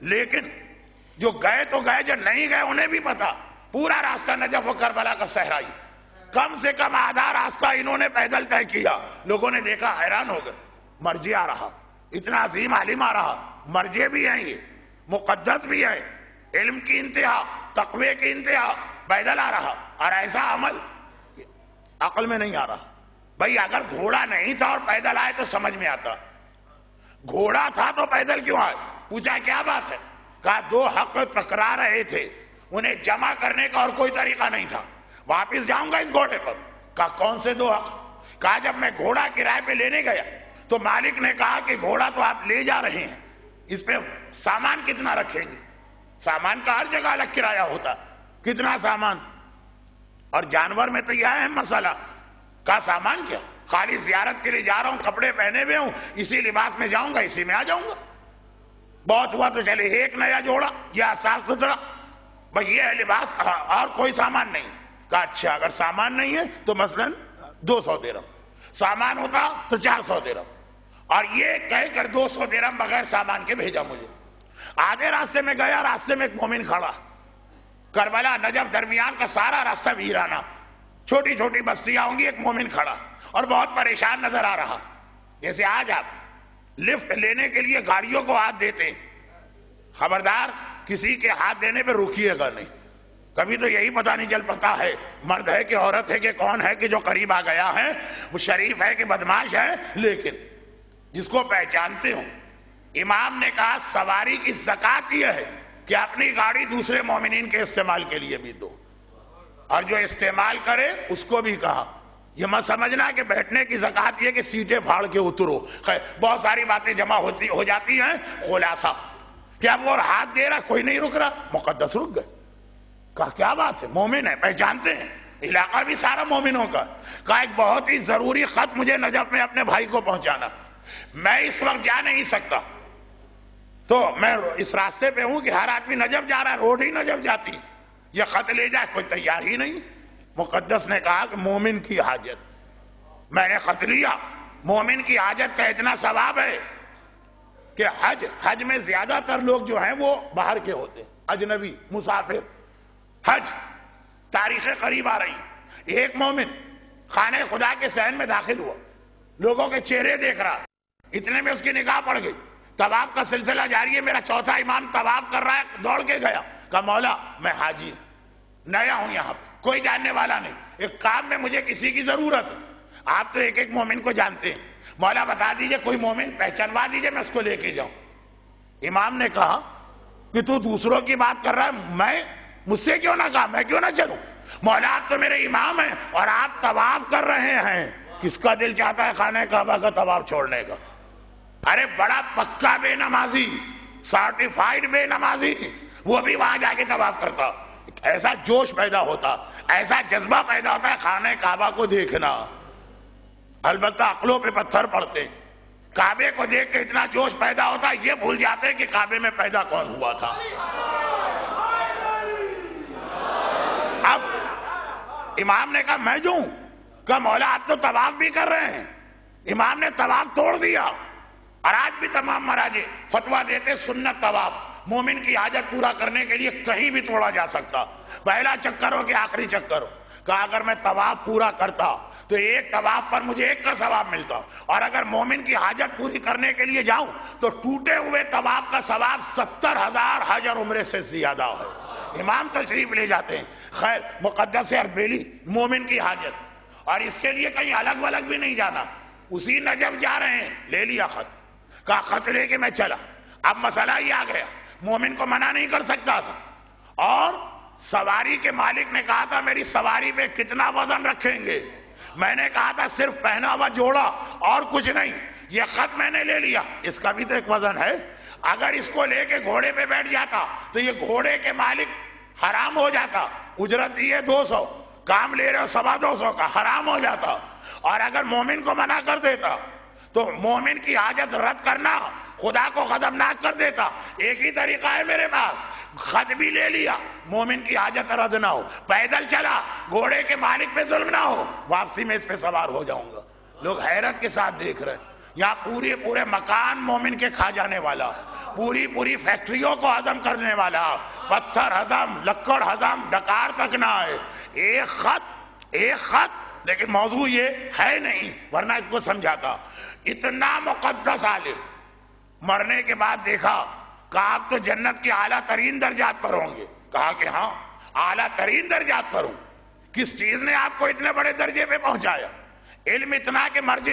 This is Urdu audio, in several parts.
لیکن جو گئے تو گئے، جو نہیں گئے انہیں بھی پتا پورا راستہ نجف و کربلا کا صحرائی، کم سے کم آدھا راستہ انہوں نے پیدل طے کیا۔ لوگوں نے دیکھا، حیران ہو گئے، مرجع آ رہا، اتنا عظیم عالم آ رہا، مرجع بھی ہیں، یہ مقدس بھی ہے، علم کی انتہا، تقوی کی انتہا، پیدل آ رہا، اور ایسا عمل عقل میں نہیں آ رہا۔ بھئی اگر گھوڑا نہیں تھا اور پیدل آئے تو سمجھ میں آتا، گھوڑا تھا تو پیدل کیوں آئے؟ پوچھا کیا بات ہے؟ کہا دو حق ٹکرا رہے تھے، انہیں جمع کرنے کا اور کوئی طریقہ نہیں تھا، واپس جاؤں گا اس گھوڑے پر۔ کہا کون سے دو حق؟ کہا جب میں گھوڑا کرائے پہ لینے گیا تو مالک نے کہا کہ گھوڑا تو آپ لے جا رہے ہیں، اس پہ سامان کتنا رکھیں گے؟ سامان کا ہر جگہ الگ کرایہ ہوتا، کتنا سامان؟ اور جانور میں تو یہ ہے مسئلہ۔ کہا سامان کیا؟ خالی زیارت کے لیے جا رہا ہوں، کپڑے پہنے ہوئے ہوں، اسی لباس میں جاؤں گا، اسی میں آ جاؤں گا۔ بہت ہوا تو چلے ایک نیا جوڑا یا صاف ستھرا، بھئی یہ ہے لباس، اور کوئی سامان نہیں۔ کہا اچھا اگر سامان نہیں ہے تو مثلاً 200 درہم، سامان ہوتا تو 400 درہم، اور یہ کہہ کر 200 درہم بغیر سامان کے بھیجا مجھے۔ آدھے راستے میں گیا، راستے میں ایک مومن کھڑا، کربلا نجف درمیان کا سارا راستہ ویرانہ، چھوٹی چھوٹی بستیاں ہوں گی، ایک مومن کھڑا اور بہت پریشان نظر آ رہا۔ جیسے آج آپ لفٹ لینے کے لیے گاڑیوں کو ہاتھ دیتے ہیں، خبردار کسی کے ہاتھ دینے پہ روکیے گا نہیں، کبھی تو یہی پتہ نہیں چل پاتا ہے مرد ہے کہ عورت ہے کہ کون ہے کہ جو قریب آ گیا ہے، وہ شریف ہے کہ بدماش ہے، لیکن جس کو پہچانتے ہوں۔ امام نے کہا سواری کی زکوٰۃ یہ ہے کہ اپنی گاڑی دوسرے مومنین کے استعمال کے لیے بھی دو، اور جو استعمال کرے اس کو بھی کہا یہ مت سمجھنا کہ بیٹھنے کی زکوٰۃ یہ کہ سیٹیں پھاڑ کے اترو۔ خیر بہت ساری باتیں جمع ہو جاتی ہیں، خلاصہ کہ اب وہ ہاتھ دے رہا، کوئی نہیں رک رہا، مقدس رک گئے۔ کہا کیا بات ہے؟ مومن ہے، پہچانتے ہیں، علاقہ بھی سارا مومنوں کا۔ کہا ایک بہت ہی ضروری خط مجھے نجف میں اپنے بھائی کو پہنچانا، میں اس وقت جا نہیں سکتا، تو میں اس راستے پہ ہوں کہ ہر آدمی نجف جا رہا ہے، روڈ ہی نجف جاتی، یہ خط لے جائے، کوئی تیار ہی نہیں۔ مقدس نے کہا کہ مومن کی حاجت، میں نے خط لیا، مومن کی حاجت کا اتنا ثواب ہے کہ حج میں زیادہ تر لوگ جو ہیں وہ باہر کے ہوتے ہیں، اجنبی مسافر۔ حج تاریخیں قریب آ رہی، ایک مومن خانہ خدا کے صحن میں داخل ہوا، لوگوں کے چہرے دیکھ رہا، اتنے میں اس کی نگاہ پڑ گئی، طواف کا سلسلہ جاری ہے، میرا چوتھا امام طواف کر رہا ہے، دوڑ کے گیا، کہا مولا میں حاجی نیا ہوں، یہاں پہ کوئی جاننے والا نہیں، ایک کام میں مجھے کسی کی ضرورت ہے، آپ تو ایک ایک مومن کو جانتے ہیں، مولا بتا دیجئے کوئی مومن پہچانوا دیجئے، میں اس کو لے کے جاؤں۔ امام نے کہا کہ تو دوسروں کی بات کر رہا ہے، میں مجھ سے کیوں نہ کہا، میں کیوں نہ چلوں؟ مولا آپ تو میرے امام ہیں اور آپ طواف کر رہے ہیں، کس کا دل چاہتا ہے خانہ کعبہ کا طواف چھوڑنے کا؟ ارے بڑا پکا بے نمازی، سرٹیفائیڈ بے نمازی، وہ بھی وہاں جا کے طواف کرتا، ایسا جوش پیدا ہوتا، ایسا جذبہ پیدا ہوتا ہے خانہ کعبہ کو دیکھنا۔ البتہ عقلوں پہ پتھر پڑتے، کعبے کو دیکھ کے اتنا جوش پیدا ہوتا ہے یہ بھول جاتے کہ کعبے میں پیدا کون ہوا تھا۔ اب امام نے کہا میں جو ہوں، کہا مولا آپ تو طواف بھی کر رہے ہیں۔ امام نے طواف توڑ دیا، اور آج بھی تمام مراجع فتویٰ دیتے سنت طواف مومن کی حاجت پورا کرنے کے لیے کہیں بھی توڑا جا سکتا، پہلا چکر ہو کہ آخری چکر ہو۔ کہا اگر میں طواف پورا کرتا تو ایک طواف پر مجھے ایک کا ثواب ملتا، اور اگر مومن کی حاجت پوری کرنے کے لیے جاؤں تو ٹوٹے ہوئے طواف کا ثواب 70,000 حج اور عمرے سے زیادہ ہے۔ امام تشریف لے جاتے ہیں۔ خیر مقدس اربیلی مومن کی حاجت، اور اس کے لیے کہیں الگ ولگ بھی نہیں جانا، اسی نجف جا رہے ہیں، لے لیا خط، کہا خط لے کے میں چلا۔ اب مسئلہ ہی آ گیا، مومن کو منع نہیں کر سکتا تھا، اور سواری کے مالک نے کہا تھا میری سواری پہ کتنا وزن رکھیں گے؟ میں نے کہا تھا صرف پہنا ہوا جوڑا اور کچھ نہیں۔ یہ خط میں نے لے لیا، اس کا بھی تو ایک وزن ہے، اگر اس کو لے کے گھوڑے پہ بیٹھ جاتا تو یہ گھوڑے کے مالک حرام ہو جاتا، اجرت دیے 200، کام لے رہے ہو 250 کا، حرام ہو جاتا، اور اگر مومن کو منع کر دیتا تو مومن کی حاجت رد کرنا خدا کو غضبناک کر دیتا۔ ایک ہی طریقہ ہے میرے پاس، خط بھی لے لیا، مومن کی حاجت رد نہ ہو، پیدل چلا، گھوڑے کے مالک پہ ظلم نہ ہو، واپسی میں اس پہ سوار ہو جاؤں گا۔ لوگ حیرت کے ساتھ دیکھ رہے ہیں، یا پورے مکان مومن کے کھا جانے والا، پوری فیکٹریوں کو ہضم کرنے والا، پتھر ہضم، لکڑ ہضم، ڈکار تک نہ آئے، ایک خط لیکن موضوع یہ ہے نہیں، ورنہ اس کو سمجھاتا۔ اتنا مقدس عالم مرنے کے بعد دیکھا، کہا آپ تو جنت کے اعلیٰ ترین درجات پر ہوں گے، کہا کہ ہاں اعلیٰ ترین درجات پر ہوں۔ کس چیز نے آپ کو اتنے بڑے درجے پہ پہنچایا؟ علم اتنا کہ مرجع،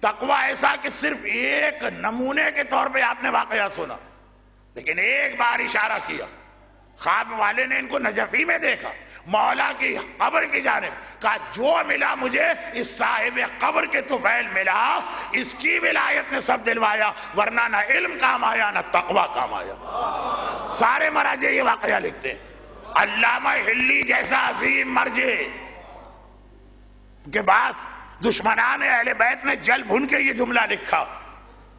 تقوی ایسا کہ صرف ایک نمونے کے طور پہ آپ نے واقعہ سنا، لیکن ایک بار اشارہ کیا۔ خواب والے نے ان کو نجفی میں دیکھا، مولا کی قبر کی جانب، کہا جو ملا مجھے اس صاحب قبر کے طفیل ملا، اس کی ولایت نے سب دلوایا، ورنہ نہ علم کام آیا نہ تقوی کام آیا۔ سارے مراجع یہ واقعہ لکھتے ہیں۔ علامہ ہلی جیسا عظیم مرجع کے بعد دشمنان اہل بیت نے جل بھن کے یہ جملہ لکھا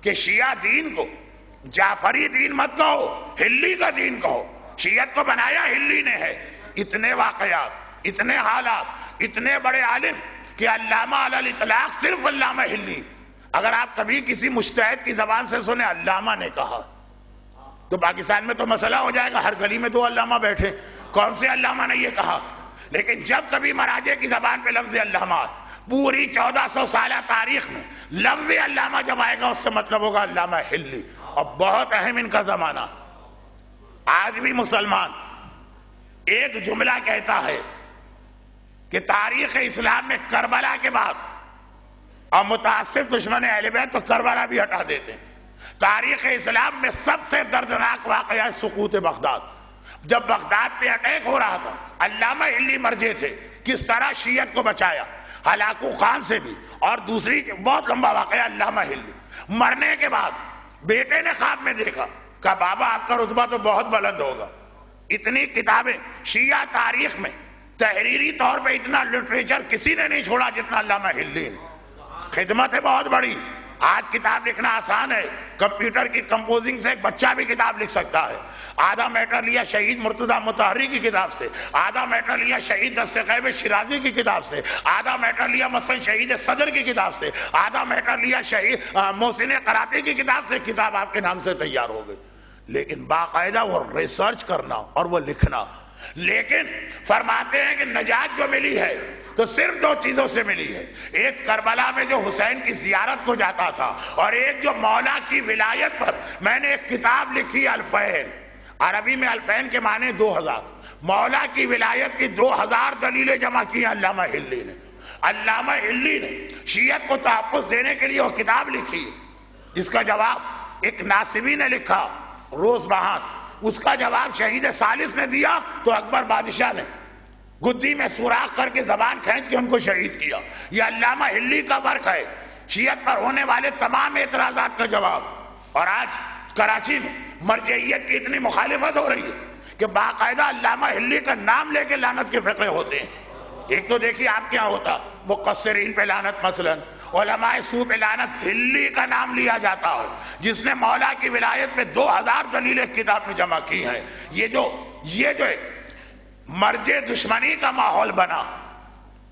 کہ شیعہ دین کو جعفری دین مت کہو، ہلی کا دین کہو۔ شیعت کو بنایا ہلی نے ہے۔ اتنے واقعات، اتنے حالات، اتنے بڑے عالم کہ علامہ علی الاطلاق صرف علامہ ہلی۔ اگر آپ کبھی کسی مجتہد کی زبان سے سنیں علامہ نے کہا تو پاکستان میں تو مسئلہ ہو جائے گا، ہر گلی میں دو علامہ بیٹھے، کون سے علامہ نے یہ کہا؟ لیکن جب کبھی مراجع کی زبان پہ لفظ علامہ، پوری 1400 سالہ تاریخ میں لفظ علامہ جب آئے گا اس سے مطلب ہوگا علامہ ہلی، اور بہت اہم ان کا زمانہ۔ آج بھی مسلمان ایک جملہ کہتا ہے کہ تاریخ اسلام میں کربلا کے بعد، اور متعصب دشمن اہل بیت تو کربلا بھی ہٹا دیتے ہیں، تاریخ اسلام میں سب سے دردناک واقعہ ہے سقوط بغداد۔ جب بغداد پہ اٹیک ہو رہا تھا، علامہ ہلی مرجع تھے، کس طرح شیعت کو بچایا، ہلاکو خان سے بھی، اور دوسری بہت لمبا واقعہ علامہ ہلی۔ مرنے کے بعد بیٹے نے خواب میں دیکھا، کہا بابا آپ کا رتبہ تو بہت بلند ہوگا۔ اتنی کتابیں شیعہ تاریخ میں تحریری طور پہ اتنا لٹریچر کسی نے نہیں چھوڑا جتنا علامہ ہلی نے۔ خدمت ہے بہت بڑی۔ آج کتاب لکھنا آسان ہے، کمپیوٹر کی کمپوزنگ سے ایک بچہ بھی کتاب لکھ سکتا ہے۔ آدھا میٹر لیا شہید مرتضیٰ مطہری کی کتاب سے، آدھا میٹر لیا شہید دست غیب شیرازی کی کتاب سے، آدھا میٹر لیا مثلا شہید صدر کی کتاب سے، آدھا میٹر لیا شہید محسن قراتی کی کتاب سے، کتاب آپ کے نام سے تیار ہو گئی۔ لیکن باقاعدہ وہ ریسرچ کرنا اور وہ لکھنا۔ لیکن فرماتے ہیں کہ نجات جو ملی ہے تو صرف دو چیزوں سے ملی ہے، ایک کربلا میں جو حسین کی زیارت کو جاتا تھا، اور ایک جو مولا کی ولایت پر میں نے ایک کتاب لکھی الفین، عربی میں الفین کے معنی 2000، مولا کی ولایت کی 2000 دلیلیں جمع کی علامہ ہلی نے۔ علامہ ہلی نے شیعت کو تحفظ دینے کے لیے وہ کتاب لکھی، جس کا جواب ایک ناصبی نے لکھا، روز بہان۔ اس کا جواب شہید ثالث نے دیا تو اکبر بادشاہ نے گدی میں سوراخ کر کے زبان کھینچ کے ان کو شہید کیا۔ یہ علامہ ہلی کا ورک ہے، شیعت پر ہونے والے تمام اعتراضات کا جواب۔ اور آج کراچی میں مرجعیت کی اتنی مخالفت ہو رہی ہے کہ باقاعدہ علامہ ہلی کا نام لے کے لعنت کے فقرے ہوتے ہیں۔ ایک تو دیکھیے آپ کیا ہوتا، مقصرین پہ لعنت، مثلا علماء سو پہ لعنت، ہلی کا نام لیا جاتا ہے جس نے مولا کی ولایت پہ 2000 دلیلیں کتاب میں جمع کی ہیں۔ یہ جو مرجع دشمنی کا ماحول بنا،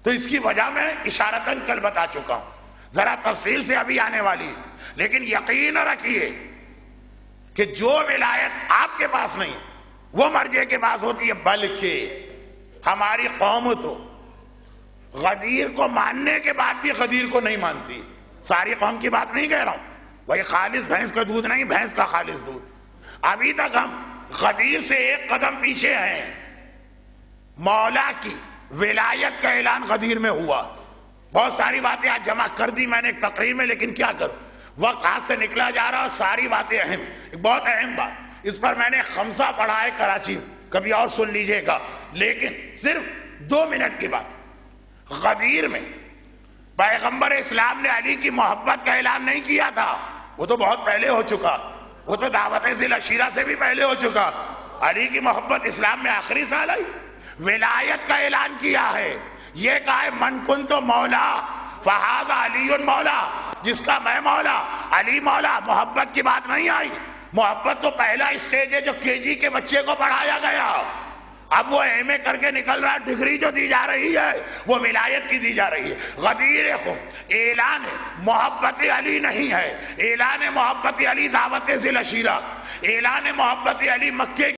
تو اس کی وجہ میں اشارتاً کل بتا چکا ہوں، ذرا تفصیل سے ابھی آنے والی ہے۔ لیکن یقین رکھیے کہ جو ولایت آپ کے پاس نہیں وہ مرجع کے پاس ہوتی ہے، بلکہ ہماری قوم تو غدیر کو ماننے کے بعد بھی غدیر کو نہیں مانتی۔ ساری قوم کی بات نہیں کہہ رہا ہوں، وہی خالص بھینس کا دودھ نہیں، بھینس کا خالص دودھ۔ ابھی تک ہم غدیر سے ایک قدم پیچھے ہیں۔ مولا کی ولایت کا اعلان غدیر میں ہوا، بہت ساری باتیں آج جمع کر دی میں نے ایک تقریر میں، لیکن کیا کروں، وقت ہاتھ سے نکلا جا رہا، ساری باتیں اہم، ایک بہت اہم بات، اس پر میں نے خمسہ پڑھا ہے کراچی میں، کبھی اور سن لیجئے گا، لیکن صرف 2 منٹ کی بات۔ غدیر میں پیغمبر اسلام نے علی کی محبت کا اعلان نہیں کیا تھا، وہ تو بہت پہلے ہو چکا، وہ تو دعوت ذی العشیرہ سے بھی پہلے ہو چکا۔ علی کی محبت اسلام میں آخری سال آئی، ولایت کا اعلان کیا ہے، یہ کہا ہے من کنت مولا فہذا علی مولا، جس کا میں مولا علی مولا۔ محبت کی بات نہیں آئی، محبت تو پہلا اسٹیج ہے جو KG کے بچے کو پڑھایا گیا، اب وہ ایم اے کر کے نکل رہا، ڈگری جو دی جا رہی ہے وہ ولایت کی دی جا رہی ہے۔ غدیر خم اعلان محبت علی نہیں ہے، اعلان محبت علی دعوت ذی العشیرہ، اعلان محبت علی مکے